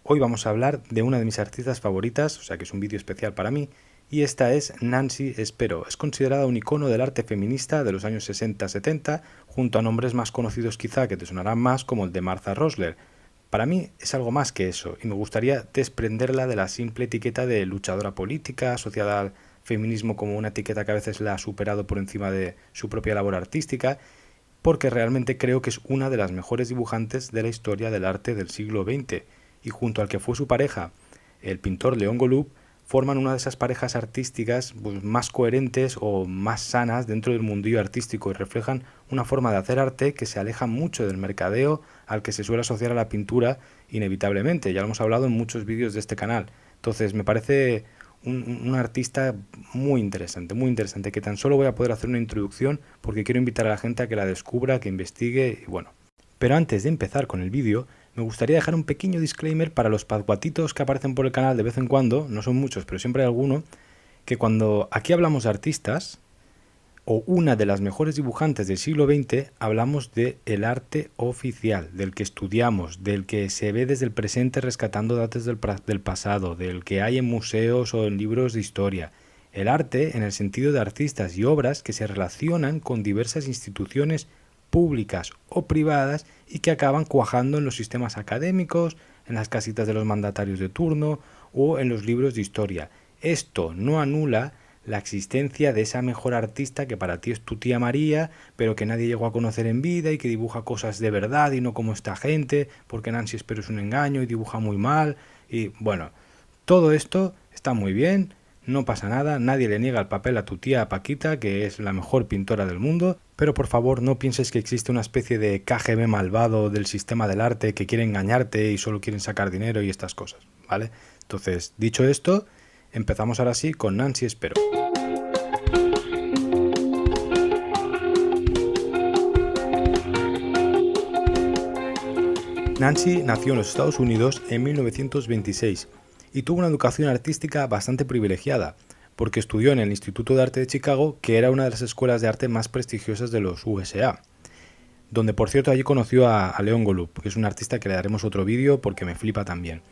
Hoy vamos a hablar de una de mis artistas favoritas, o sea que es un vídeo especial para mí, y esta es Nancy Spero. Es considerada un icono del arte feminista de los años 60-70, junto a nombres más conocidos quizá que te sonarán más como el de Martha Rosler. Para mí es algo más que eso, y me gustaría desprenderla de la simple etiqueta de luchadora política, asociada al feminismo como una etiqueta que a veces la ha superado por encima de su propia labor artística, porque realmente creo que es una de las mejores dibujantes de la historia del arte del siglo XX, y junto al que fue su pareja, el pintor León Golub, forman una de esas parejas artísticas pues, más coherentes o más sanas dentro del mundillo artístico y reflejan una forma de hacer arte que se aleja mucho del mercadeo al que se suele asociar a la pintura inevitablemente. Ya lo hemos hablado en muchos vídeos de este canal. Entonces me parece un artista muy interesante, que tan solo voy a poder hacer una introducción porque quiero invitar a la gente a que la descubra, que investigue y bueno. Pero antes de empezar con el vídeo, me gustaría dejar un pequeño disclaimer para los padguatitos que aparecen por el canal de vez en cuando, no son muchos, pero siempre hay alguno, que cuando aquí hablamos de artistas, o una de las mejores dibujantes del siglo XX, hablamos de el arte oficial, del que estudiamos, del que se ve desde el presente rescatando datos del pasado, del que hay en museos o en libros de historia. El arte en el sentido de artistas y obras que se relacionan con diversas instituciones públicas o privadas y que acaban cuajando en los sistemas académicos, en las casitas de los mandatarios de turno o en los libros de historia. Esto no anula la existencia de esa mejor artista que para ti es tu tía María, pero que nadie llegó a conocer en vida y que dibuja cosas de verdad y no como esta gente, porque Nancy Spero es un engaño y dibuja muy mal. Y bueno, todo esto está muy bien, no pasa nada, nadie le niega el papel a tu tía Paquita, que es la mejor pintora del mundo, pero por favor no pienses que existe una especie de KGB malvado del sistema del arte que quiere engañarte y solo quieren sacar dinero y estas cosas, ¿vale? Entonces, dicho esto, empezamos ahora sí con Nancy Spero. Nancy nació en los Estados Unidos en 1926 y tuvo una educación artística bastante privilegiada, porque estudió en el Instituto de Arte de Chicago, que era una de las escuelas de arte más prestigiosas de los USA, donde por cierto allí conoció a León Golub, que es un artista que le daremos otro vídeo porque me flipa también.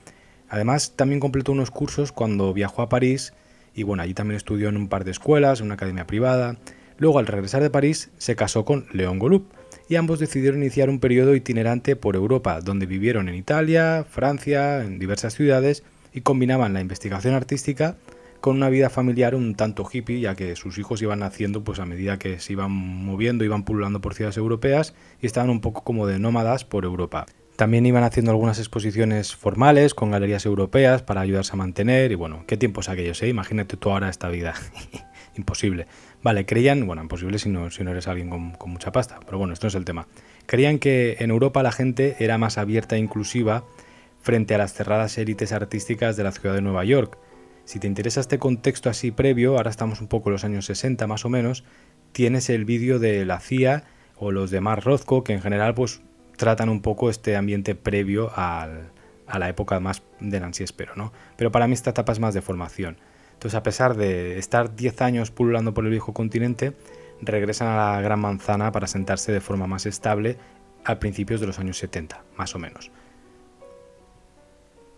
Además, también completó unos cursos cuando viajó a París y bueno, allí también estudió en un par de escuelas, en una academia privada. Luego, al regresar de París, se casó con León Golub y ambos decidieron iniciar un periodo itinerante por Europa, donde vivieron en Italia, Francia, en diversas ciudades y combinaban la investigación artística con una vida familiar un tanto hippie, ya que sus hijos iban naciendo pues a medida que se iban moviendo, iban pululando por ciudades europeas y estaban un poco como de nómadas por Europa. También iban haciendo algunas exposiciones formales con galerías europeas para ayudarse a mantener y bueno, qué tiempos aquellos, ¿eh? Imagínate tú ahora esta vida. Imposible. Vale, creían, bueno, imposible si no eres alguien con mucha pasta, pero bueno, esto no es el tema. Creían que en Europa la gente era más abierta e inclusiva frente a las cerradas élites artísticas de la ciudad de Nueva York. Si te interesa este contexto así previo, ahora estamos un poco en los años 60 más o menos, tienes el vídeo de la CIA o los de Mark Rothko, que en general pues tratan un poco este ambiente previo a la época más de Nancy Spero, ¿no? Pero para mí esta etapa es más de formación. Entonces, a pesar de estar 10 años pululando por el viejo continente, regresan a la Gran Manzana para sentarse de forma más estable a principios de los años 70, más o menos.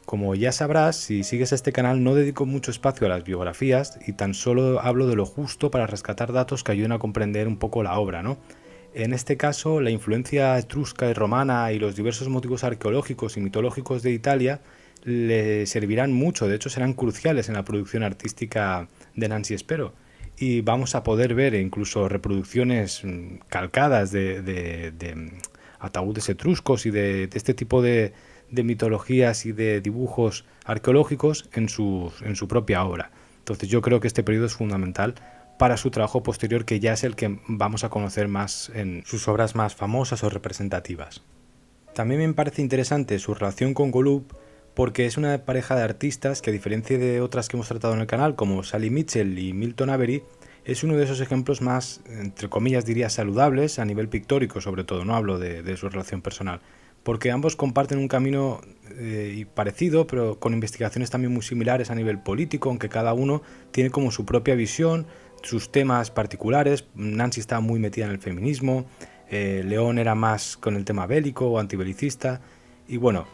Como ya sabrás, si sigues este canal no dedico mucho espacio a las biografías y tan solo hablo de lo justo para rescatar datos que ayuden a comprender un poco la obra, ¿no? En este caso, la influencia etrusca y romana y los diversos motivos arqueológicos y mitológicos de Italia le servirán mucho, de hecho serán cruciales en la producción artística de Nancy Spero. Y vamos a poder ver incluso reproducciones calcadas de ataúdes etruscos y de este tipo de mitologías y de dibujos arqueológicos en su propia obra. Entonces yo creo que este periodo es fundamental para su trabajo posterior, que ya es el que vamos a conocer más en sus obras más famosas o representativas. También me parece interesante su relación con Golub, porque es una pareja de artistas que, a diferencia de otras que hemos tratado en el canal, como Sally Mitchell y Milton Avery, es uno de esos ejemplos más, entre comillas diría, saludables a nivel pictórico sobre todo, no hablo de su relación personal, porque ambos comparten un camino parecido, pero con investigaciones también muy similares a nivel político, aunque cada uno tiene como su propia visión, sus temas particulares. Nancy estaba muy metida en el feminismo, León era más con el tema bélico o antibelicista, y bueno,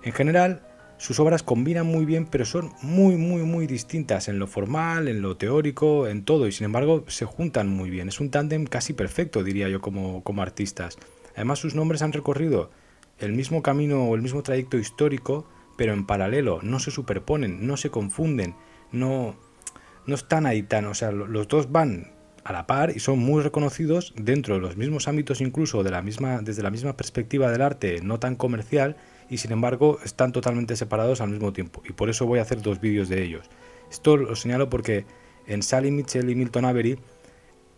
en general sus obras combinan muy bien, pero son muy distintas en lo formal, en lo teórico, en todo, y sin embargo se juntan muy bien. Es un tándem casi perfecto, diría yo, como artistas. Además, sus nombres han recorrido el mismo camino o el mismo trayecto histórico, pero en paralelo, no se superponen, no se confunden, no, no están ahí tan, o sea, los dos van a la par y son muy reconocidos dentro de los mismos ámbitos, incluso desde la misma perspectiva del arte no tan comercial, y sin embargo están totalmente separados al mismo tiempo, y por eso voy a hacer dos vídeos de ellos. Esto lo señalo porque en Sally Mitchell y Milton Avery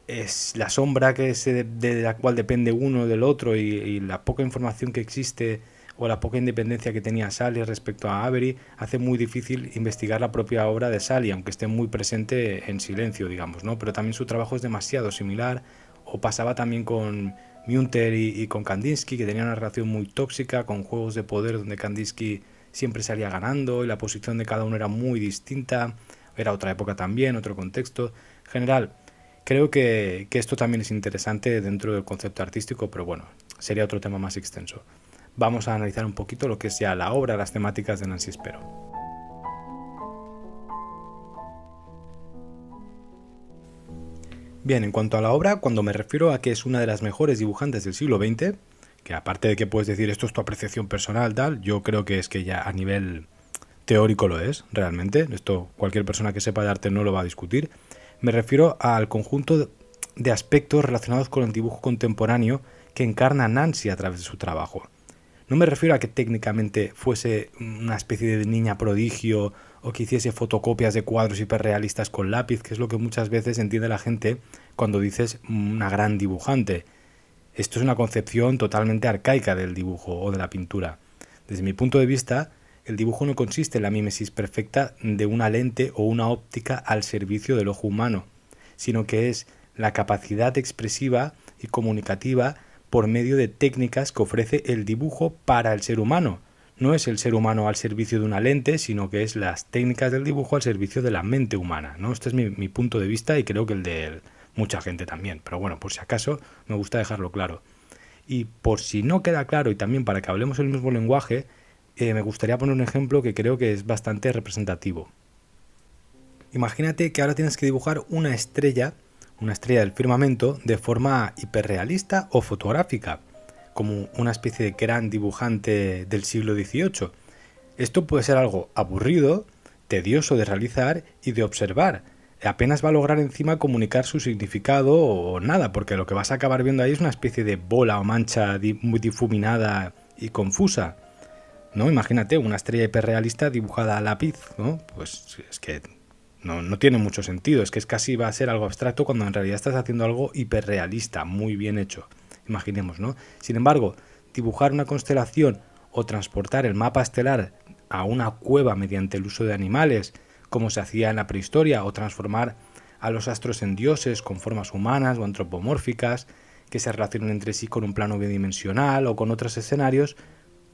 es la sombra de la cual depende uno del otro, y la poca información que existe o la poca independencia que tenía Sally respecto a Avery hace muy difícil investigar la propia obra de Sally, aunque esté muy presente en silencio, digamos, ¿no? Pero también su trabajo es demasiado similar, o pasaba también con Münter y con Kandinsky, que tenían una relación muy tóxica, con juegos de poder donde Kandinsky siempre salía ganando y la posición de cada uno era muy distinta, era otra época también, otro contexto. En general, creo que esto también es interesante dentro del concepto artístico, pero bueno, sería otro tema más extenso. Vamos a analizar un poquito lo que es ya la obra, las temáticas de Nancy Spero. Bien, en cuanto a la obra, cuando me refiero a que es una de las mejores dibujantes del siglo XX, que aparte de que puedes decir esto es tu apreciación personal, tal, yo creo que es que ya a nivel teórico lo es, realmente. Esto cualquier persona que sepa de arte no lo va a discutir. Me refiero al conjunto de aspectos relacionados con el dibujo contemporáneo que encarna Nancy a través de su trabajo. No me refiero a que técnicamente fuese una especie de niña prodigio o que hiciese fotocopias de cuadros hiperrealistas con lápiz, que es lo que muchas veces entiende la gente cuando dices una gran dibujante. Esto es una concepción totalmente arcaica del dibujo o de la pintura. Desde mi punto de vista, el dibujo no consiste en la mímesis perfecta de una lente o una óptica al servicio del ojo humano, sino que es la capacidad expresiva y comunicativa por medio de técnicas que ofrece el dibujo para el ser humano. No es el ser humano al servicio de una lente, sino que es las técnicas del dibujo al servicio de la mente humana, ¿no? Este es mi punto de vista, y creo que el de mucha gente también. Pero bueno, por si acaso, me gusta dejarlo claro. Y por si no queda claro, y también para que hablemos el mismo lenguaje, me gustaría poner un ejemplo que creo que es bastante representativo. Imagínate que ahora tienes que dibujar una estrella del firmamento, de forma hiperrealista o fotográfica, como una especie de gran dibujante del siglo XVIII. Esto puede ser algo aburrido, tedioso de realizar y de observar. Apenas va a lograr encima comunicar su significado o nada, porque lo que vas a acabar viendo ahí es una especie de bola o mancha muy difuminada y confusa, ¿no? Imagínate una estrella hiperrealista dibujada a lápiz, ¿no? Pues es que no tiene mucho sentido, es que casi va a ser algo abstracto cuando en realidad estás haciendo algo hiperrealista, muy bien hecho, imaginemos, ¿no? Sin embargo, dibujar una constelación o transportar el mapa estelar a una cueva mediante el uso de animales, como se hacía en la prehistoria, o transformar a los astros en dioses con formas humanas o antropomórficas, que se relacionan entre sí con un plano bidimensional o con otros escenarios,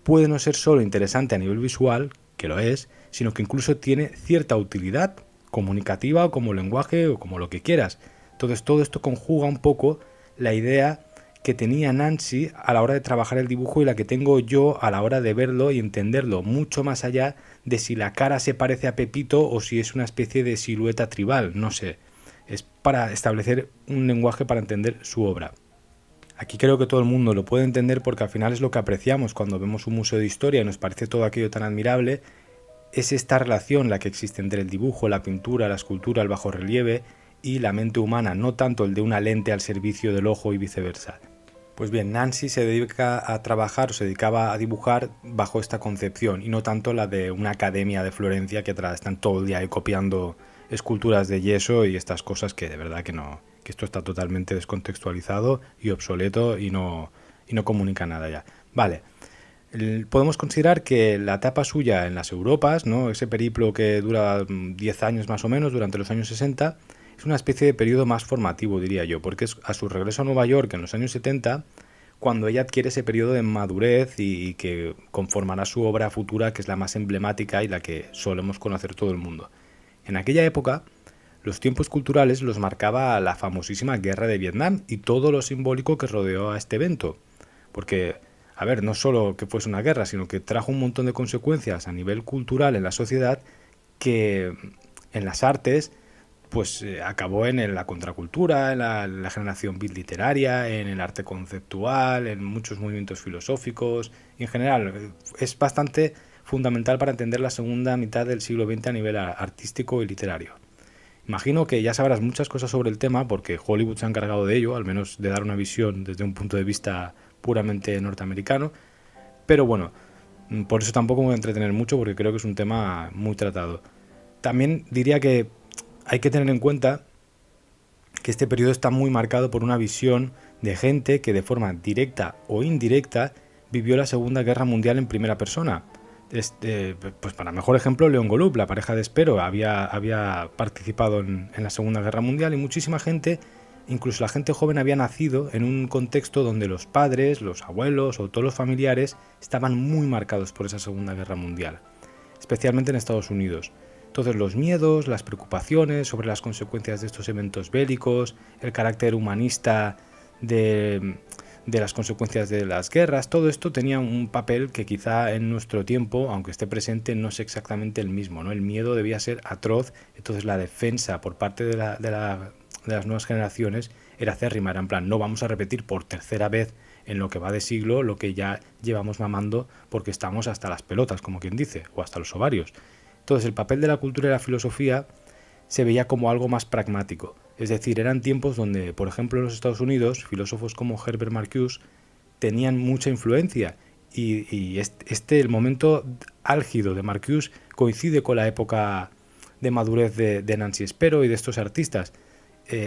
puede no ser solo interesante a nivel visual, que lo es, sino que incluso tiene cierta utilidad comunicativa o como lenguaje o como lo que quieras. Entonces todo esto conjuga un poco la idea que tenía Nancy a la hora de trabajar el dibujo y la que tengo yo a la hora de verlo y entenderlo, mucho más allá de si la cara se parece a Pepito o si es una especie de silueta tribal, no sé. Es para establecer un lenguaje para entender su obra. Aquí creo que todo el mundo lo puede entender, porque al final es lo que apreciamos cuando vemos un museo de historia y nos parece todo aquello tan admirable. Es esta relación la que existe entre el dibujo, la pintura, la escultura, el bajorrelieve y la mente humana, no tanto el de una lente al servicio del ojo y viceversa. Pues bien, Nancy se dedica a trabajar, o se dedicaba a dibujar bajo esta concepción, y no tanto la de una academia de Florencia que están todo el día ahí copiando esculturas de yeso y estas cosas que de verdad que no, que esto está totalmente descontextualizado y obsoleto y no comunica nada ya. Vale. Podemos considerar que la etapa suya en las Europas, ¿no? Ese periplo que dura 10 años más o menos, durante los años 60, es una especie de periodo más formativo, diría yo, porque es a su regreso a Nueva York en los años 70 cuando ella adquiere ese periodo de madurez y que conformará su obra futura, que es la más emblemática y la que solemos conocer todo el mundo. En aquella época, los tiempos culturales los marcaba la famosísima Guerra de Vietnam y todo lo simbólico que rodeó a este evento, porque a ver, no solo que fuese una guerra, sino que trajo un montón de consecuencias a nivel cultural en la sociedad que en las artes pues acabó en la contracultura, en la generación beat literaria, en el arte conceptual, en muchos movimientos filosóficos y en general es bastante fundamental para entender la segunda mitad del siglo XX a nivel artístico y literario. Imagino que ya sabrás muchas cosas sobre el tema porque Hollywood se ha encargado de ello, al menos de dar una visión desde un punto de vista puramente norteamericano, pero bueno, por eso tampoco me voy a entretener mucho porque creo que es un tema muy tratado. También diría que hay que tener en cuenta que este periodo está muy marcado por una visión de gente que de forma directa o indirecta vivió la Segunda Guerra Mundial en primera persona. Pues para mejor ejemplo, León Golub, la pareja de Espero, había participado en la Segunda Guerra Mundial y muchísima gente, incluso la gente joven, había nacido en un contexto donde los padres, los abuelos o todos los familiares estaban muy marcados por esa Segunda Guerra Mundial, especialmente en Estados Unidos. Entonces los miedos, las preocupaciones sobre las consecuencias de estos eventos bélicos, el carácter humanista de las consecuencias de las guerras, todo esto tenía un papel que quizá en nuestro tiempo, aunque esté presente, no es exactamente el mismo, ¿no? El miedo debía ser atroz, entonces la defensa por parte de las nuevas generaciones era acérrima, era en plan, no vamos a repetir por tercera vez en lo que va de siglo lo que ya llevamos mamando porque estamos hasta las pelotas, como quien dice, o hasta los ovarios. Entonces el papel de la cultura y la filosofía se veía como algo más pragmático. Es decir, eran tiempos donde, por ejemplo, en los Estados Unidos, filósofos como Herbert Marcuse tenían mucha influencia y el momento álgido de Marcuse coincide con la época de madurez de Nancy Spero y de estos artistas.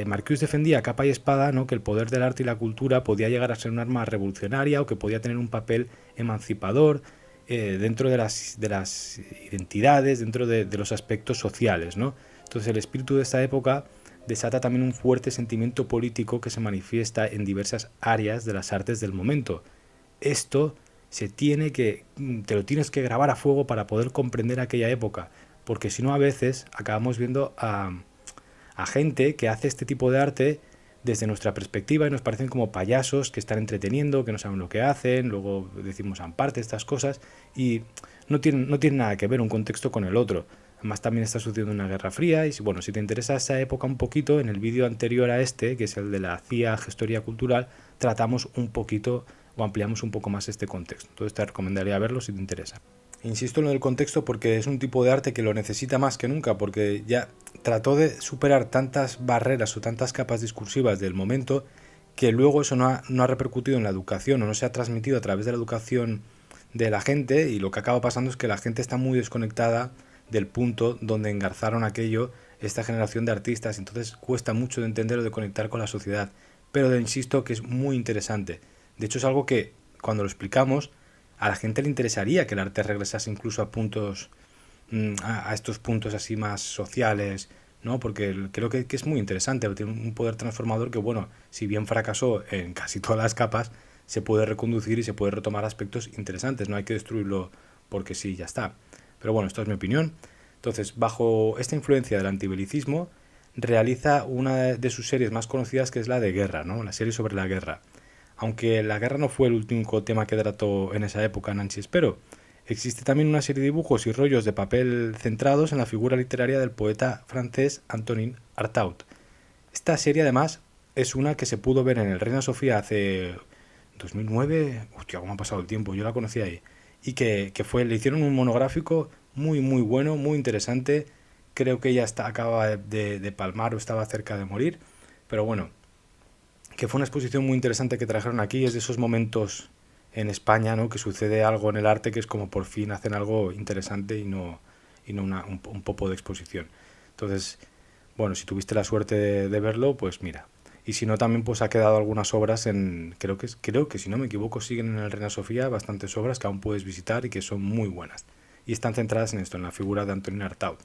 Marcuse defendía a capa y espada, ¿no?, que el poder del arte y la cultura podía llegar a ser un arma revolucionaria o que podía tener un papel emancipador dentro de las identidades, dentro de los aspectos sociales, ¿no? Entonces el espíritu de esta época desata también un fuerte sentimiento político que se manifiesta en diversas áreas de las artes del momento. Esto te lo tienes que grabar a fuego para poder comprender aquella época, porque si no a veces acabamos viendo a gente que hace este tipo de arte desde nuestra perspectiva y nos parecen como payasos que están entreteniendo, que no saben lo que hacen, luego decimos aparte estas cosas y no tienen nada que ver un contexto con el otro. Además también está sucediendo una guerra fría y bueno, si te interesa esa época un poquito, en el vídeo anterior a este, que es el de la CIA Gestoría Cultural, tratamos un poquito o ampliamos un poco más este contexto. Entonces te recomendaría verlo si te interesa. Insisto en lo del contexto porque es un tipo de arte que lo necesita más que nunca, porque ya trató de superar tantas barreras o tantas capas discursivas del momento que luego eso no ha repercutido en la educación o no se ha transmitido a través de la educación de la gente y lo que acaba pasando es que la gente está muy desconectada del punto donde engarzaron aquello esta generación de artistas, entonces cuesta mucho de entender o de conectar con la sociedad, pero insisto que es muy interesante. De hecho es algo que cuando lo explicamos a la gente le interesaría que el arte regresase incluso a puntos a estos puntos así más sociales, ¿no? Porque creo que es muy interesante, tiene un poder transformador que, bueno, si bien fracasó en casi todas las capas, se puede reconducir y se puede retomar aspectos interesantes, no hay que destruirlo porque sí, ya está. Pero bueno, esto es mi opinión. Entonces, bajo esta influencia del antibelicismo, realiza una de sus series más conocidas, que es la de Guerra, ¿no? La serie sobre la guerra. Aunque la guerra no fue el único tema que trató en esa época Nancy Spero, existe también una serie de dibujos y rollos de papel centrados en la figura literaria del poeta francés Antonin Artaud. Esta serie además es una que se pudo ver en el Reina Sofía hace 2009, hostia, cómo ha pasado el tiempo, yo la conocí ahí, y que le hicieron un monográfico muy muy bueno, muy interesante. Creo que ella acaba de palmar o estaba cerca de morir, pero bueno, que fue una exposición muy interesante que trajeron aquí. Es de esos momentos en España, ¿no?, que sucede algo en el arte que es como por fin hacen algo interesante y no un poco de exposición. Entonces, bueno, si tuviste la suerte de verlo, pues mira. Y si no, también pues ha quedado algunas obras creo que si no me equivoco siguen en el Reina Sofía bastantes obras que aún puedes visitar y que son muy buenas. Y están centradas en esto, en la figura de Antonin Artaud.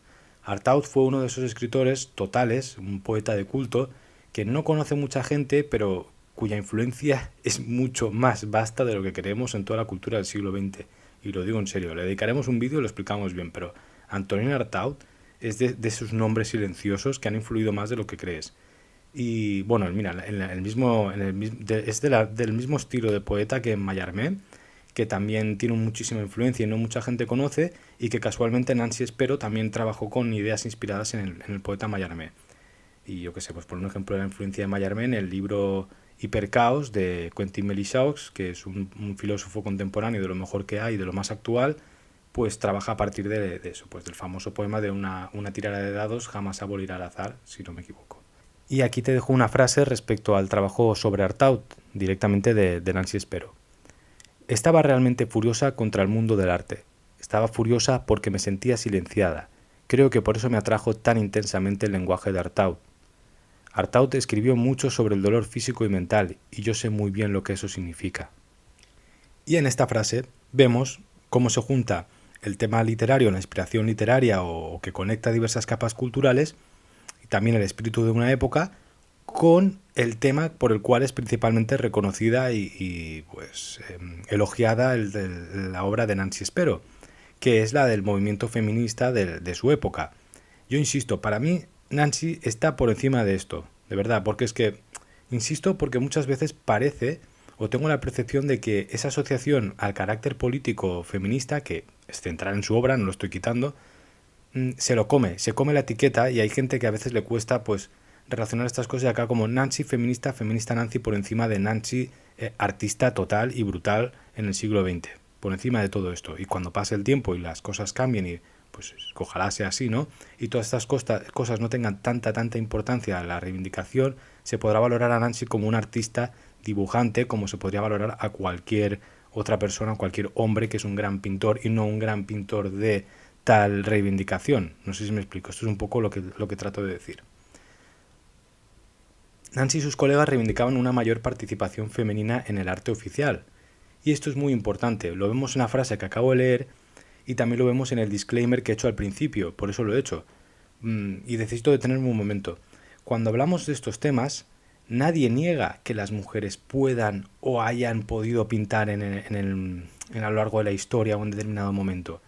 Artaud fue uno de esos escritores totales, un poeta de culto, que no conoce mucha gente, pero cuya influencia es mucho más vasta de lo que creemos en toda la cultura del siglo XX. Y lo digo en serio, le dedicaremos un vídeo y lo explicamos bien, pero Antonin Artaud es de esos nombres silenciosos que han influido más de lo que crees. Y bueno, mira, es del mismo estilo de poeta que Mallarmé, que también tiene muchísima influencia y no mucha gente conoce, y que casualmente Nancy Spero también trabajó con ideas inspiradas en el poeta Mallarmé. Y yo qué sé, pues por un ejemplo de la influencia de Mallarmé en el libro Hipercaos de Quentin Melisaux, que es un filósofo contemporáneo de lo mejor que hay, de lo más actual, pues trabaja a partir de eso, pues del famoso poema de una tirada de dados jamás abolirá el azar, si no me equivoco. Y aquí te dejo una frase respecto al trabajo sobre Artaud, directamente de Nancy Spero. Estaba realmente furiosa contra el mundo del arte. Estaba furiosa porque me sentía silenciada. Creo que por eso me atrajo tan intensamente el lenguaje de Artaud. Artaud escribió mucho sobre el dolor físico y mental, y yo sé muy bien lo que eso significa. Y en esta frase vemos cómo se junta el tema literario, la inspiración literaria o que conecta diversas capas culturales, y también el espíritu de una época, con el tema por el cual es principalmente reconocida y pues elogiada la obra de Nancy Spero, que es la del movimiento feminista de su época. Yo insisto, para mí Nancy está por encima de esto, de verdad, porque es que, insisto, porque muchas veces parece, o tengo la percepción de que esa asociación al carácter político feminista, que es central en su obra, no lo estoy quitando, se come la etiqueta, y hay gente que a veces le cuesta pues relacionar estas cosas acá como Nancy feminista, feminista Nancy por encima de Nancy artista total y brutal en el siglo XX, por encima de todo esto. Y cuando pase el tiempo y las cosas cambien, y pues ojalá sea así, ¿no? Y todas estas cosas no tengan tanta importancia en la reivindicación, se podrá valorar a Nancy como un artista dibujante, como se podría valorar a cualquier otra persona, cualquier hombre que es un gran pintor y no un gran pintor de tal reivindicación. No sé si me explico, esto es un poco lo que trato de decir. Nancy y sus colegas reivindicaban una mayor participación femenina en el arte oficial. Y esto es muy importante, lo vemos en la frase que acabo de leer y también lo vemos en el disclaimer que he hecho al principio, por eso lo he hecho. Y necesito detenerme un momento. Cuando hablamos de estos temas, nadie niega que las mujeres puedan o hayan podido pintar a lo largo de la historia o en determinado momento.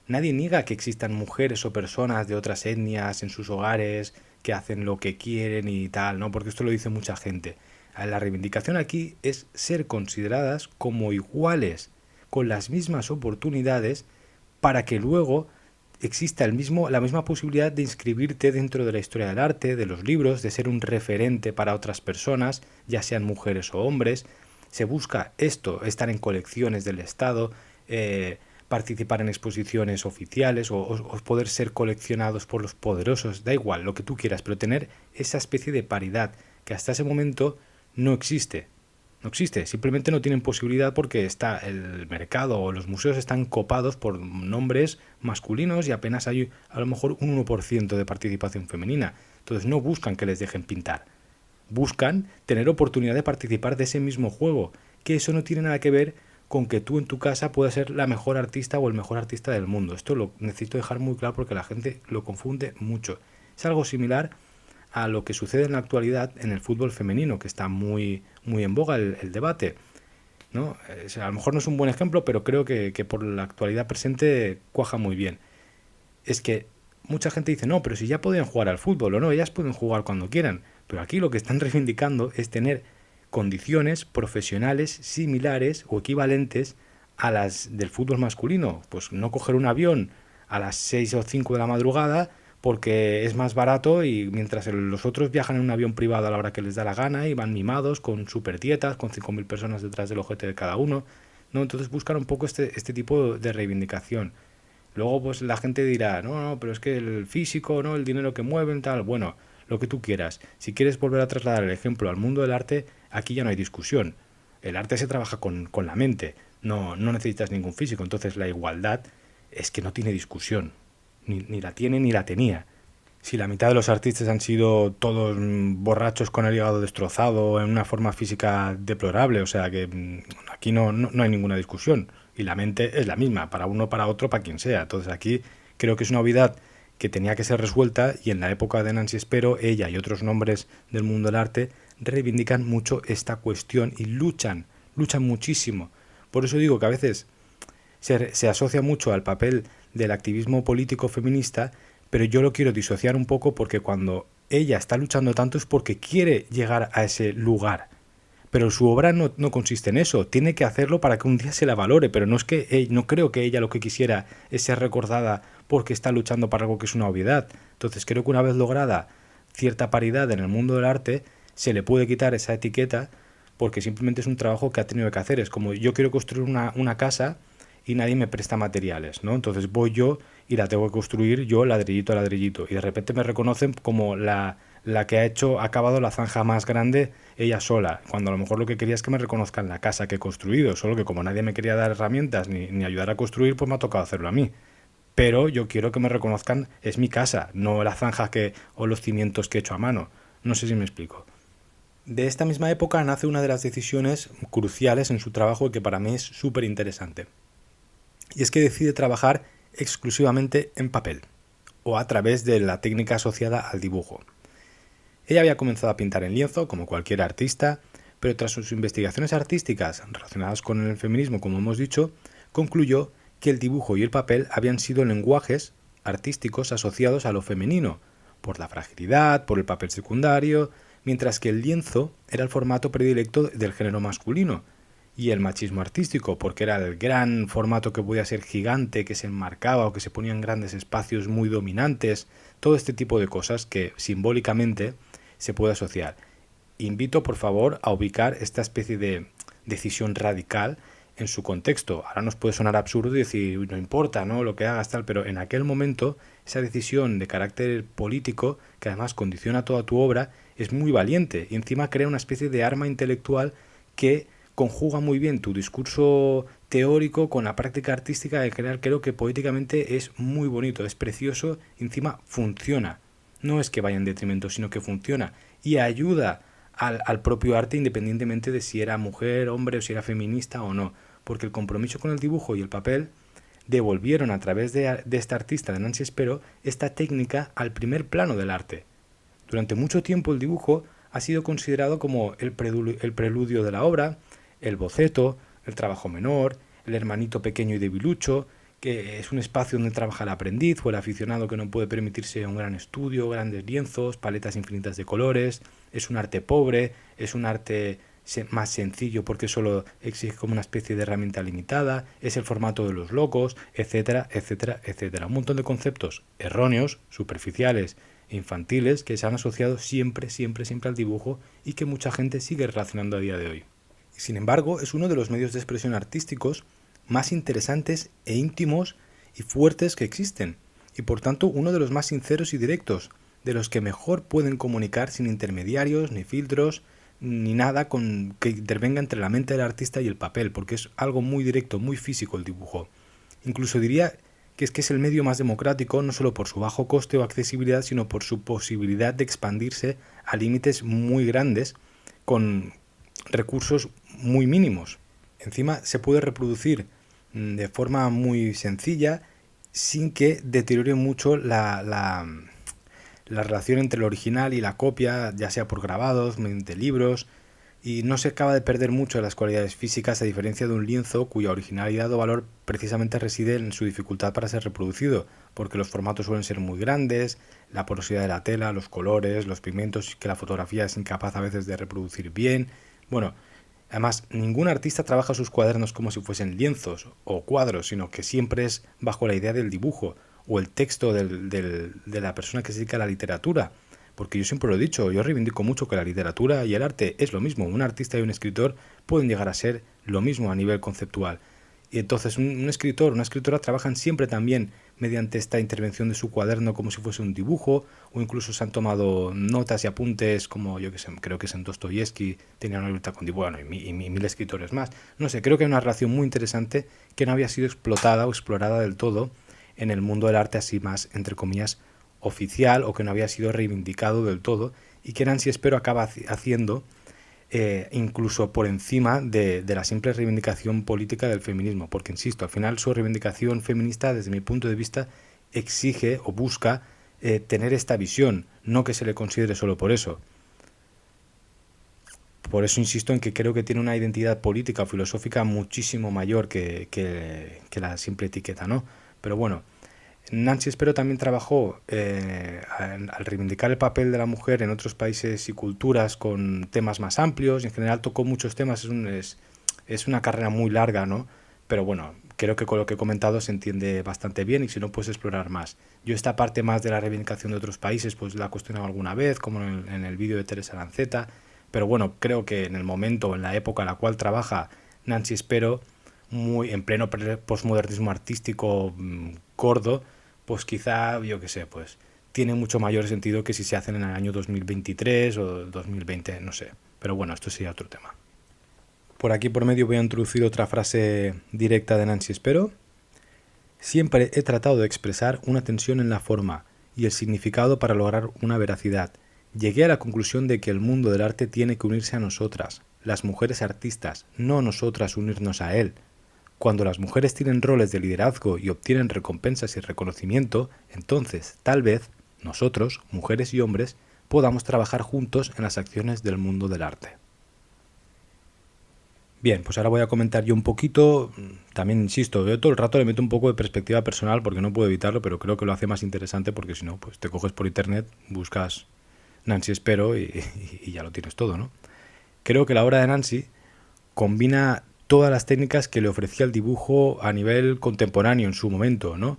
Nadie niega que existan mujeres o personas de otras etnias en sus hogares que hacen lo que quieren y tal, ¿no? Porque esto lo dice mucha gente. La reivindicación aquí es ser consideradas como iguales, con las mismas oportunidades, para que luego exista la misma posibilidad de inscribirte dentro de la historia del arte, de los libros, de ser un referente para otras personas, ya sean mujeres o hombres. Se busca esto, estar en colecciones del Estado, participar en exposiciones oficiales o poder ser coleccionados por los poderosos, da igual, lo que tú quieras, pero tener esa especie de paridad que hasta ese momento no existe. No existe, simplemente no tienen posibilidad porque está el mercado o los museos están copados por nombres masculinos y apenas hay a lo mejor un 1% de participación femenina. Entonces no buscan que les dejen pintar. Buscan tener oportunidad de participar de ese mismo juego, que eso no tiene nada que ver con que tú en tu casa puedas ser la mejor artista o el mejor artista del mundo. Esto lo necesito dejar muy claro porque la gente lo confunde mucho. Es algo similar a lo que sucede en la actualidad en el fútbol femenino, que está muy en boga el debate, ¿no? A lo mejor no es un buen ejemplo, pero creo que por la actualidad presente cuaja muy bien. Es que mucha gente dice, no, pero si ya podían jugar al fútbol, o no, ellas pueden jugar cuando quieran. Pero aquí lo que están reivindicando es tener condiciones profesionales similares o equivalentes a las del fútbol masculino. Pues no coger un avión a las 6 o 5 de la madrugada porque es más barato, y mientras los otros viajan en un avión privado a la hora que les da la gana y van mimados con super dietas, con 5.000 personas detrás del ojete de cada uno, ¿no? Entonces buscar un poco este tipo de reivindicación. Luego pues la gente dirá, no, pero es que el físico, ¿no? El dinero que mueven, tal, bueno, lo que tú quieras. Si quieres volver a trasladar el ejemplo al mundo del arte, aquí ya no hay discusión. El arte se trabaja con la mente, no necesitas ningún físico, entonces la igualdad es que no tiene discusión. Ni la tiene ni la tenía. Si la mitad de los artistas han sido todos borrachos con el hígado destrozado en una forma física deplorable, o sea que aquí no hay ninguna discusión. Y la mente es la misma, para uno, para otro, para quien sea. Entonces aquí creo que es una obviedad que tenía que ser resuelta, y en la época de Nancy Spero, ella y otros nombres del mundo del arte reivindican mucho esta cuestión y luchan muchísimo. Por eso digo que a veces se asocia mucho al papel del activismo político feminista, pero yo lo quiero disociar un poco, porque cuando ella está luchando tanto es porque quiere llegar a ese lugar, Pero su obra no consiste en eso, tiene que hacerlo para que un día se la valore, pero no es que no creo que ella lo que quisiera es ser recordada porque está luchando para algo que es una obviedad. Entonces creo que una vez lograda cierta paridad en el mundo del arte, se le puede quitar esa etiqueta porque simplemente es un trabajo que ha tenido que hacer. Es como yo quiero construir una casa y nadie me presta materiales, ¿no? Entonces voy yo y la tengo que construir yo ladrillito a ladrillito y de repente me reconocen como la que ha acabado la zanja más grande ella sola, cuando a lo mejor lo que quería es que me reconozcan la casa que he construido, solo que como nadie me quería dar herramientas ni ayudar a construir, pues me ha tocado hacerlo a mí. Pero yo quiero que me reconozcan, es mi casa, no la zanja o los cimientos que he hecho a mano. No sé si me explico. De esta misma época nace una de las decisiones cruciales en su trabajo que para mí es súper interesante. Y es que decide trabajar exclusivamente en papel, o a través de la técnica asociada al dibujo. Ella había comenzado a pintar en lienzo, como cualquier artista, pero tras sus investigaciones artísticas relacionadas con el feminismo, como hemos dicho, concluyó que el dibujo y el papel habían sido lenguajes artísticos asociados a lo femenino, por la fragilidad, por el papel secundario, mientras que el lienzo era el formato predilecto del género masculino, y el machismo artístico, porque era el gran formato que podía ser gigante, que se enmarcaba o que se ponía en grandes espacios muy dominantes, todo este tipo de cosas que simbólicamente se puede asociar. Invito, por favor, a ubicar esta especie de decisión radical en su contexto. Ahora nos puede sonar absurdo y decir, no importa, ¿no?, lo que hagas tal, pero en aquel momento esa decisión de carácter político, que además condiciona toda tu obra, es muy valiente y encima crea una especie de arma intelectual que conjuga muy bien tu discurso teórico con la práctica artística de crear. Creo que poéticamente es muy bonito, es precioso, encima funciona. No es que vaya en detrimento, sino que funciona y ayuda al propio arte independientemente de si era mujer, hombre o si era feminista o no, porque el compromiso con el dibujo y el papel devolvieron a través de esta artista de Nancy Spero esta técnica al primer plano del arte. Durante mucho tiempo el dibujo ha sido considerado como el preludio de la obra, el boceto, el trabajo menor, el hermanito pequeño y debilucho, que es un espacio donde trabaja el aprendiz o el aficionado que no puede permitirse un gran estudio, grandes lienzos, paletas infinitas de colores. Es un arte pobre, es un arte más sencillo porque solo exige como una especie de herramienta limitada, es el formato de los locos, etcétera, etcétera, etcétera. Un montón de conceptos erróneos, superficiales, infantiles, que se han asociado siempre, siempre, siempre al dibujo y que mucha gente sigue relacionando a día de hoy. Sin embargo, es uno de los medios de expresión artísticos más interesantes e íntimos y fuertes que existen, y por tanto uno de los más sinceros y directos, de los que mejor pueden comunicar sin intermediarios, ni filtros, ni nada que intervenga entre la mente del artista y el papel, porque es algo muy directo, muy físico el dibujo. Incluso diría que es el medio más democrático, no solo por su bajo coste o accesibilidad, sino por su posibilidad de expandirse a límites muy grandes, con recursos muy mínimos. Encima se puede reproducir de forma muy sencilla sin que deteriore mucho la relación entre el original y la copia, ya sea por grabados, mediante libros, y no se acaba de perder mucho de las cualidades físicas a diferencia de un lienzo cuya originalidad o valor precisamente reside en su dificultad para ser reproducido, porque los formatos suelen ser muy grandes, la porosidad de la tela, los colores, los pigmentos que la fotografía es incapaz a veces de reproducir bien. Bueno, además, ningún artista trabaja sus cuadernos como si fuesen lienzos o cuadros, sino que siempre es bajo la idea del dibujo o el texto de la persona que se dedica a la literatura. Porque yo siempre lo he dicho, yo reivindico mucho que la literatura y el arte es lo mismo. Un artista y un escritor pueden llegar a ser lo mismo a nivel conceptual. Y entonces un escritor, una escritora trabajan siempre también mediante esta intervención de su cuaderno como si fuese un dibujo, o incluso se han tomado notas y apuntes como, yo que sé, creo que es en Dostoyevsky, tenía una libreta con dibujo, bueno, y mil escritores más. No sé, creo que hay una relación muy interesante que no había sido explotada o explorada del todo en el mundo del arte así más, entre comillas, oficial, o que no había sido reivindicado del todo, y que Nancy Spero acaba haciendo incluso por encima de la simple reivindicación política del feminismo, porque insisto, al final su reivindicación feminista desde mi punto de vista exige o busca tener esta visión, no que se le considere solo por eso. Por eso insisto en que creo que tiene una identidad política o filosófica muchísimo mayor que la simple etiqueta, ¿no? Pero bueno, Nancy Spero también trabajó al reivindicar el papel de la mujer en otros países y culturas con temas más amplios, y en general tocó muchos temas, es una carrera muy larga, ¿no? Pero bueno, creo que con lo que he comentado se entiende bastante bien y si no puedes explorar más. Yo esta parte más de la reivindicación de otros países pues la he cuestionado alguna vez, como en el vídeo de Teresa Lanceta, pero bueno, creo que en el momento, en la época en la cual trabaja Nancy Spero, muy en pleno postmodernismo artístico gordo, pues quizá, yo qué sé, pues tiene mucho mayor sentido que si se hacen en el año 2023 o 2020, no sé. Pero bueno, esto sería otro tema. Por aquí por medio voy a introducir otra frase directa de Nancy Spero. Siempre he tratado de expresar una tensión en la forma y el significado para lograr una veracidad. Llegué a la conclusión de que el mundo del arte tiene que unirse a nosotras, las mujeres artistas, no nosotras unirnos a él. Cuando las mujeres tienen roles de liderazgo y obtienen recompensas y reconocimiento, entonces, tal vez, nosotros, mujeres y hombres, podamos trabajar juntos en las acciones del mundo del arte. Bien, pues ahora voy a comentar yo un poquito, también insisto, yo todo el rato le meto un poco de perspectiva personal porque no puedo evitarlo, pero creo que lo hace más interesante porque si no, pues te coges por internet, buscas Nancy Spero y ya lo tienes todo, ¿no? Creo que la obra de Nancy combina todas las técnicas que le ofrecía el dibujo a nivel contemporáneo en su momento, ¿no?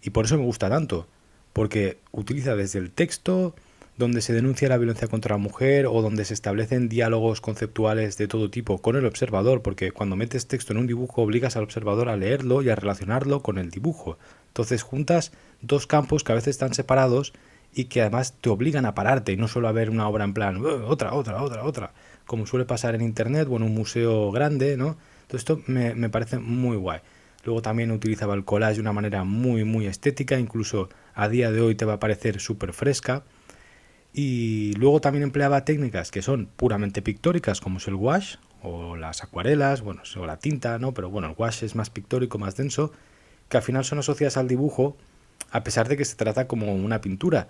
Y por eso me gusta tanto, porque utiliza desde el texto, donde se denuncia la violencia contra la mujer o donde se establecen diálogos conceptuales de todo tipo con el observador, porque cuando metes texto en un dibujo obligas al observador a leerlo y a relacionarlo con el dibujo. Entonces juntas dos campos que a veces están separados y que además te obligan a pararte y no solo a ver una obra en plan otra, como suele pasar en internet o en un museo grande, ¿no? Todo esto me parece muy guay. Luego también utilizaba el collage de una manera muy estética, incluso a día de hoy te va a parecer súper fresca. Y luego también empleaba técnicas que son puramente pictóricas, como es el wash o las acuarelas, bueno, o la tinta, ¿no? Pero bueno, el wash es más pictórico, más denso, que al final son asociadas al dibujo, a pesar de que se trata como una pintura,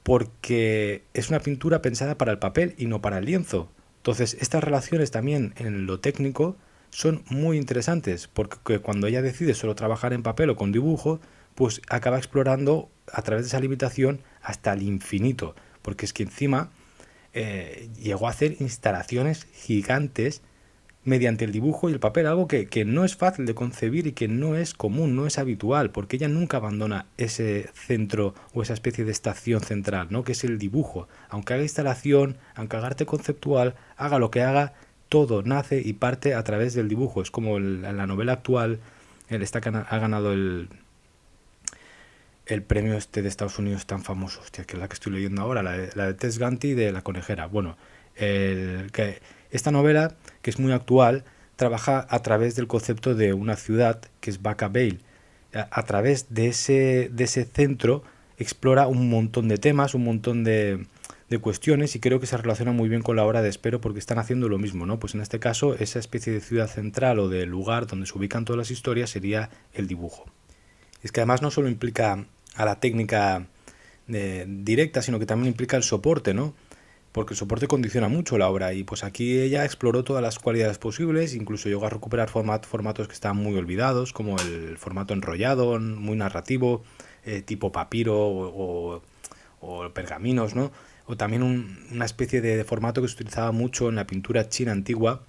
porque es una pintura pensada para el papel y no para el lienzo. Entonces, estas relaciones también en lo técnico son muy interesantes, porque cuando ella decide solo trabajar en papel o con dibujo, pues acaba explorando a través de esa limitación hasta el infinito, porque es que encima llegó a hacer instalaciones gigantes mediante el dibujo y el papel, algo que no es fácil de concebir y que no es común, no es habitual, porque ella nunca abandona ese centro o esa especie de estación central, ¿no? Que es el dibujo. Aunque haga instalación, aunque haga arte conceptual, haga lo que haga, todo nace y parte a través del dibujo. Es como en la novela actual, ha ganado el premio este de Estados Unidos tan famoso, hostia, que es la que estoy leyendo ahora, la de Tess Ganti de La conejera. Bueno, esta novela, que es muy actual, trabaja a través del concepto de una ciudad, que es Baca Vale. A través de ese centro explora un montón de temas, un montón de cuestiones y creo que se relaciona muy bien con la obra de Spero porque están haciendo lo mismo, ¿no? Pues en este caso, esa especie de ciudad central o de lugar donde se ubican todas las historias sería el dibujo. Es que además no solo implica a la técnica directa, sino que también implica el soporte, ¿no? Porque el soporte condiciona mucho la obra y pues aquí ella exploró todas las cualidades posibles, incluso llegó a recuperar formatos que estaban muy olvidados, como el formato enrollado, muy narrativo, tipo papiro o pergaminos, ¿no? O también una especie de formato que se utilizaba mucho en la pintura china antigua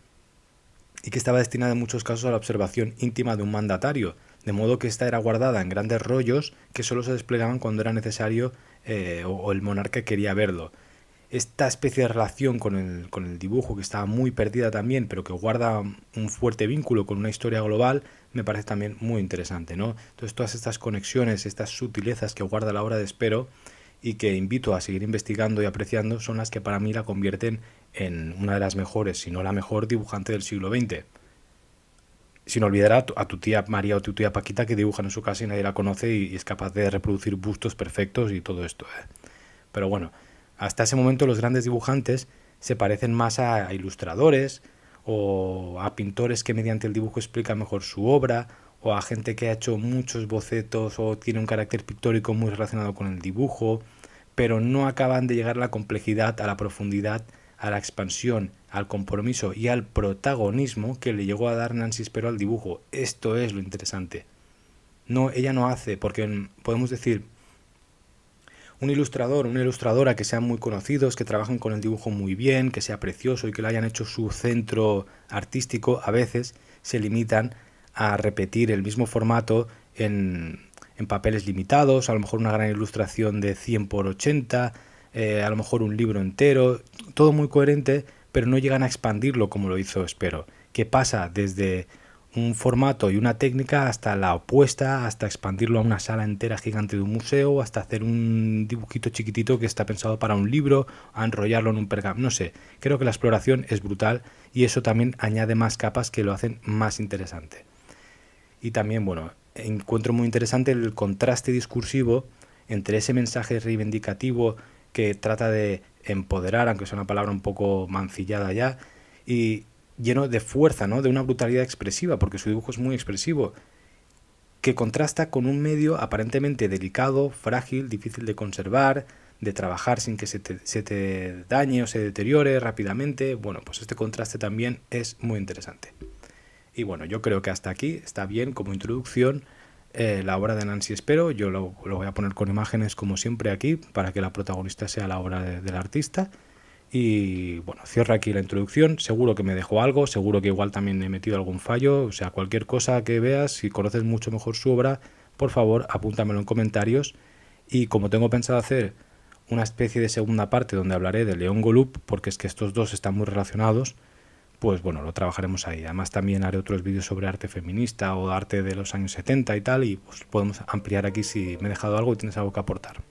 y que estaba destinada en muchos casos a la observación íntima de un mandatario, de modo que esta era guardada en grandes rollos que solo se desplegaban cuando era necesario o el monarca quería verlo. Esta especie de relación con el dibujo, que estaba muy perdida también, pero que guarda un fuerte vínculo con una historia global, me parece también muy interesante, ¿no? Entonces todas estas conexiones, estas sutilezas que guarda la obra de Spero y que invito a seguir investigando y apreciando son las que para mí la convierten en una de las mejores, si no la mejor dibujante del siglo XX. Sin olvidar a tu tía María o tu tía Paquita que dibujan en su casa y nadie la conoce y es capaz de reproducir bustos perfectos y todo esto. Pero bueno, hasta ese momento los grandes dibujantes se parecen más a ilustradores o a pintores que mediante el dibujo explican mejor su obra o a gente que ha hecho muchos bocetos o tiene un carácter pictórico muy relacionado con el dibujo, pero no acaban de llegar a la complejidad, a la profundidad, a la expansión, al compromiso y al protagonismo que le llegó a dar Nancy Spero al dibujo. Esto es lo interesante. No, ella no hace, porque podemos decir, un ilustrador, una ilustradora que sean muy conocidos, que trabajen con el dibujo muy bien, que sea precioso y que lo hayan hecho su centro artístico, a veces se limitan a repetir el mismo formato en papeles limitados, a lo mejor una gran ilustración de 100 por 80, a lo mejor un libro entero, todo muy coherente, pero no llegan a expandirlo como lo hizo Espero, que pasa desde un formato y una técnica hasta la opuesta, hasta expandirlo a una sala entera gigante de un museo, hasta hacer un dibujito chiquitito que está pensado para un libro, a enrollarlo en un pergamino, no sé, creo que la exploración es brutal y eso también añade más capas que lo hacen más interesante. Y también, bueno, encuentro muy interesante el contraste discursivo entre ese mensaje reivindicativo que trata de empoderar, aunque sea una palabra un poco mancillada ya, y lleno de fuerza, ¿no? De una brutalidad expresiva, porque su dibujo es muy expresivo, que contrasta con un medio aparentemente delicado, frágil, difícil de conservar, de trabajar sin que se te dañe o se deteriore rápidamente. Bueno, pues este contraste también es muy interesante. Y bueno, yo creo que hasta aquí está bien como introducción la obra de Nancy Spero. Yo lo voy a poner con imágenes como siempre aquí para que la protagonista sea la obra del artista. Y bueno, cierro aquí la introducción. Seguro que me dejo algo, seguro que igual también he metido algún fallo. O sea, cualquier cosa que veas, si conoces mucho mejor su obra, por favor apúntamelo en comentarios. Y como tengo pensado hacer una especie de segunda parte donde hablaré de León Golub, porque es que estos dos están muy relacionados, pues bueno, lo trabajaremos ahí. Además también haré otros vídeos sobre arte feminista o arte de los años 70 y tal, y pues podemos ampliar aquí si me he dejado algo y tienes algo que aportar.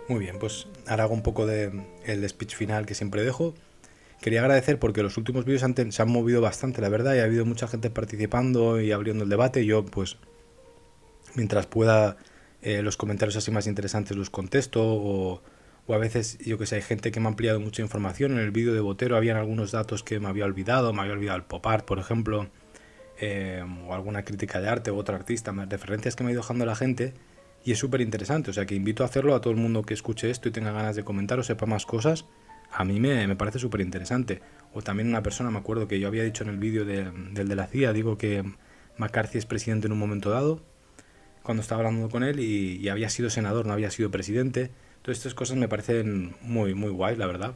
Muy bien, pues ahora hago un poco de el speech final que siempre dejo. Quería agradecer porque los últimos vídeos se han movido bastante, la verdad, y ha habido mucha gente participando y abriendo el debate. Yo, pues, mientras pueda, los comentarios así más interesantes los contesto, o a veces, yo que sé, hay gente que me ha ampliado mucha información. En el vídeo de Botero habían algunos datos que me había olvidado el pop art, por ejemplo, o alguna crítica de arte u otro artista, referencias que me ha ido dejando la gente, y es súper interesante. O sea que invito a hacerlo a todo el mundo que escuche esto y tenga ganas de comentar o sepa más cosas. A mí me parece súper interesante. O también una persona, me acuerdo que yo había dicho en el vídeo del de la CIA, digo que McCarthy es presidente en un momento dado, cuando estaba hablando con él, y había sido senador, no había sido presidente. Todas estas cosas me parecen muy, muy guay, la verdad.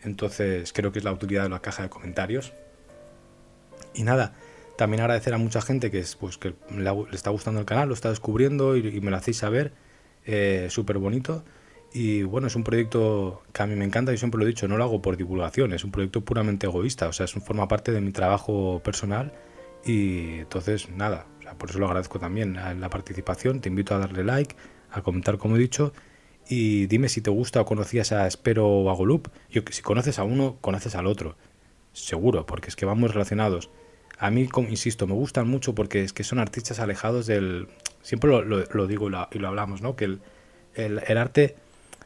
Entonces creo que es la utilidad de la caja de comentarios. Y nada, también agradecer a mucha gente que le está gustando el canal, lo está descubriendo y me lo hacéis saber. Súper bonito. Y bueno, es un proyecto que a mí me encanta y siempre lo he dicho, no lo hago por divulgación, es un proyecto puramente egoísta, o sea, forma parte de mi trabajo personal y entonces nada, o sea, por eso lo agradezco también la participación, te invito a darle like, a comentar como he dicho y dime si te gusta o conocías a Espero o a Golub. Yo que si conoces a uno, conoces al otro, seguro, porque es que van muy relacionados. A mí, insisto, me gustan mucho porque es que son artistas alejados del... Siempre lo digo y lo hablamos, ¿no? Que el arte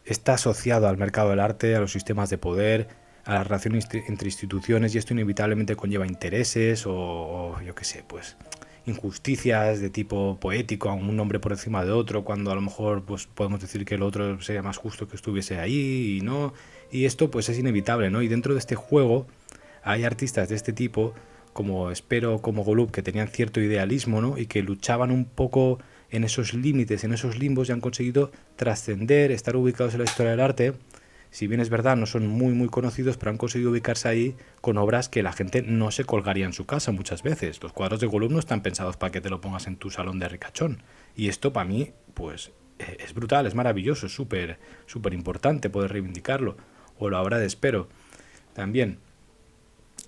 está asociado al mercado del arte, a los sistemas de poder, a las relaciones entre instituciones, y esto inevitablemente conlleva intereses o yo qué sé, pues injusticias de tipo poético, a un nombre por encima de otro, cuando a lo mejor pues podemos decir que el otro sería más justo que estuviese ahí y no, y esto pues es inevitable, ¿no? Y dentro de este juego hay artistas de este tipo, como Espero, como Golub, que tenían cierto idealismo, ¿no? Y que luchaban un poco en esos límites, en esos limbos, y han conseguido trascender, estar ubicados en la historia del arte. Si bien es verdad, no son muy muy conocidos, pero han conseguido ubicarse ahí con obras que la gente no se colgaría en su casa muchas veces. Los cuadros de Golub no están pensados para que te lo pongas en tu salón de ricachón. Y esto para mí, pues, es brutal, es maravilloso, es súper súper importante poder reivindicarlo. O la obra de Espero también.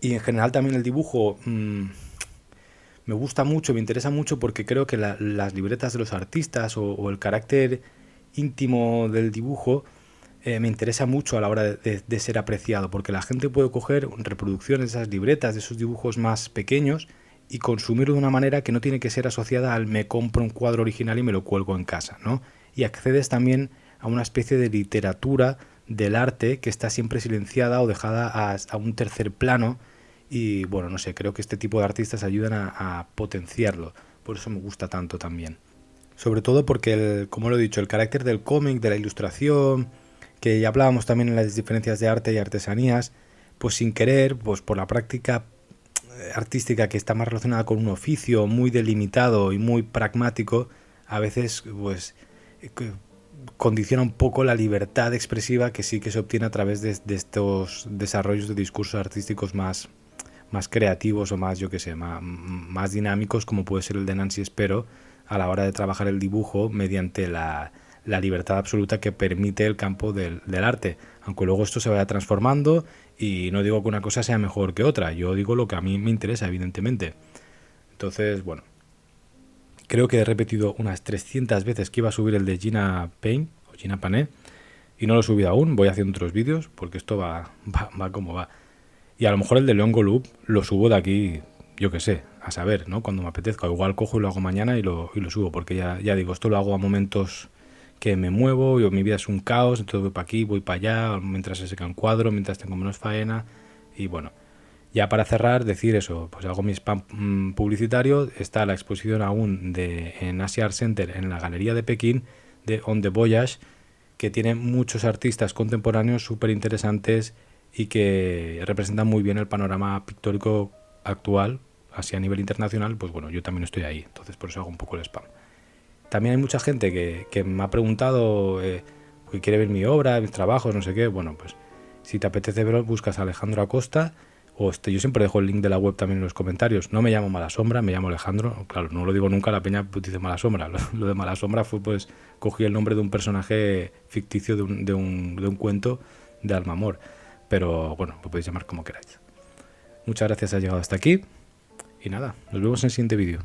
Y en general también el dibujo me gusta mucho, me interesa mucho porque creo que las libretas de los artistas o el carácter íntimo del dibujo me interesa mucho a la hora de ser apreciado, porque la gente puede coger reproducciones de esas libretas, de esos dibujos más pequeños, y consumirlo de una manera que no tiene que ser asociada al me compro un cuadro original y me lo cuelgo en casa, ¿no? Y accedes también a una especie de literatura del arte que está siempre silenciada o dejada a un tercer plano, y bueno, no sé, creo que este tipo de artistas ayudan a potenciarlo, por eso me gusta tanto también. Sobre todo porque, como lo he dicho, el carácter del cómic, de la ilustración, que ya hablábamos también en las diferencias de arte y artesanías, pues sin querer, pues por la práctica artística que está más relacionada con un oficio muy delimitado y muy pragmático, a veces pues condiciona un poco la libertad expresiva que sí que se obtiene a través de estos desarrollos de discursos artísticos más creativos o más, yo que sé, más dinámicos, como puede ser el de Nancy Spero, a la hora de trabajar el dibujo mediante la libertad absoluta que permite el campo del arte, aunque luego esto se vaya transformando, y no digo que una cosa sea mejor que otra, yo digo lo que a mí me interesa, evidentemente. Entonces, bueno, creo que he repetido unas 300 veces que iba a subir el de Gina Payne o Gina Panet y no lo he subido aún. Voy haciendo otros vídeos porque esto va como va. Y a lo mejor el de León Golub lo subo de aquí, yo que sé, a saber, ¿no? Cuando me apetezca. Igual cojo y lo hago mañana y lo subo, porque ya digo, esto lo hago a momentos que me muevo, mi vida es un caos, entonces voy para aquí, voy para allá, mientras se seca un cuadro, mientras tengo menos faena, y bueno. Ya para cerrar, decir eso, pues hago mi spam publicitario, está la exposición aún en Asia Art Center, en la Galería de Pekín, de On the Voyage, que tiene muchos artistas contemporáneos súper interesantes y que representan muy bien el panorama pictórico actual, así a nivel internacional. Pues bueno, yo también estoy ahí, entonces por eso hago un poco el spam. También hay mucha gente que me ha preguntado que quiere ver mi obra, mis trabajos, no sé qué. Bueno, pues si te apetece verlo, buscas a Alejandro Acosta, o yo siempre dejo el link de la web también en los comentarios. No me llamo Malasombra, me llamo Alejandro. Claro, no lo digo nunca, la peña dice Malasombra. Lo de Malasombra fue, pues, cogí el nombre de un personaje ficticio de un cuento de Almamor. Pero bueno, lo podéis llamar como queráis. Muchas gracias por haber llegado hasta aquí. Y nada, nos vemos en el siguiente vídeo.